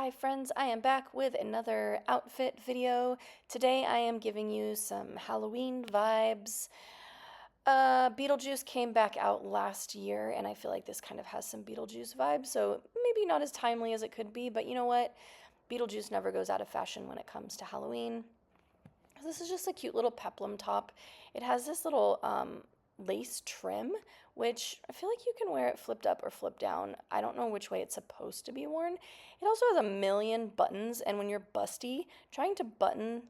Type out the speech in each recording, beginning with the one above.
Hi friends, I am back with another outfit video. Today I am giving you some Halloween vibes. Beetlejuice came back out last year, and I feel like this kind of has some Beetlejuice vibes, so maybe not as timely as it could be, but you know what? Beetlejuice never goes out of fashion when it comes to Halloween. This is just a cute little peplum top. It has this little lace trim, which I feel like you can wear it flipped up or flipped down. I don't know which way it's supposed to be worn. It also has a million buttons, and when you're busty, trying to button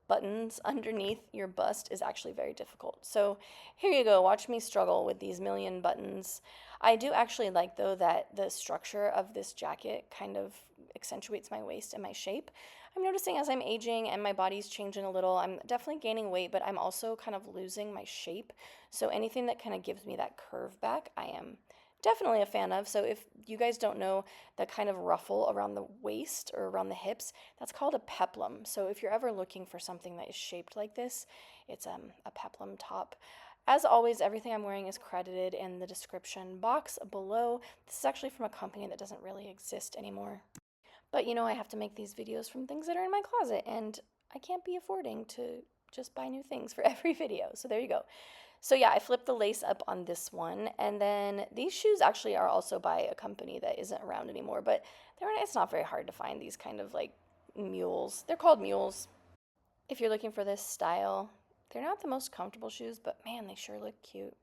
buttons underneath your bust is actually very difficult. So here you go, watch me struggle with these million buttons. I do actually like, though, that the structure of this jacket kind of accentuates my waist and my shape. I'm noticing as I'm aging and my body's changing a little, I'm definitely gaining weight, but I'm also kind of losing my shape. So anything that kind of gives me that curve back, I am definitely a fan of. So if you guys don't know the kind of ruffle around the waist or around the hips, that's called a peplum. So if you're ever looking for something that is shaped like this, it's a peplum top. As always, everything I'm wearing is credited in the description box below. This is actually from a company that doesn't really exist anymore. But you know, I have to make these videos from things that are in my closet, and I can't be affording to just buy new things for every video. So there you go. So yeah, I flipped the lace up on this one, and then these shoes actually are also by a company that isn't around anymore, but it's not very hard to find these kind of like mules. They're called mules. If you're looking for this style, they're not the most comfortable shoes, but man, they sure look cute.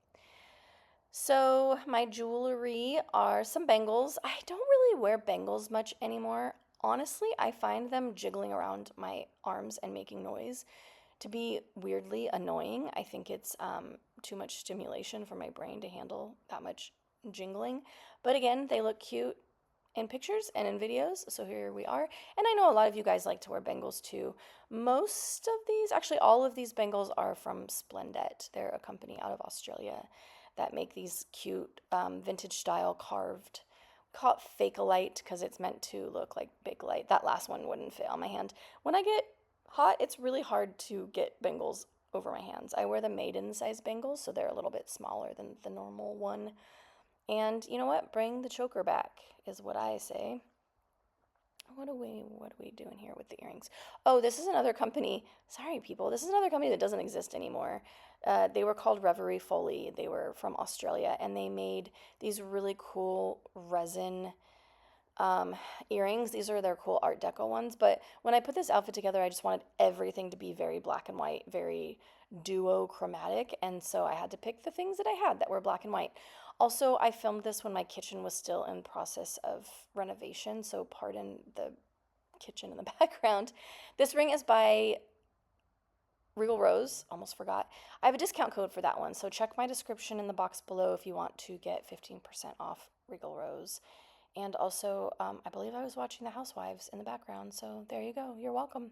So my jewelry are some bangles. I don't really wear bangles much anymore. Honestly, I find them jiggling around my arms and making noise to be weirdly annoying. I think it's too much stimulation for my brain to handle that much jingling. But again, they look cute in pictures and in videos, so here we are. And I know a lot of you guys like to wear bangles too. Most of these, actually all of these bangles are from Splendet. They're a company out of Australia that make these cute vintage style carved. We call it Fake-A-Lite because it's meant to look like Bakelite. That last one wouldn't fit on my hand. When I get hot, it's really hard to get bangles over my hands. I wear the maiden size bangles, so they're a little bit smaller than the normal one. And you know what? Bring the choker back is what I say. What are we doing here with the earrings? Oh, this is another company. Sorry, people. This is another company that doesn't exist anymore. They were called Reverie Foley. They were from Australia, and they made these really cool resin earrings. These are their cool Art Deco ones. But when I put this outfit together, I just wanted everything to be very black and white, very duochromatic. And so I had to pick the things that I had that were black and white. Also, I filmed this when my kitchen was still in process of renovation, so pardon the kitchen in the background. This ring is by Regal Rose, almost forgot. I have a discount code for that one, so check my description in the box below if you want to get 15% off Regal Rose. And also, I believe I was watching The Housewives in the background, so there you go. You're welcome.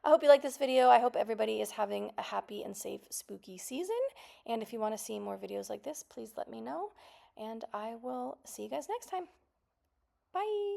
I hope you like this video. I hope everybody is having a happy and safe spooky season. And if you want to see more videos like this, please let me know. And I will see you guys next time. Bye.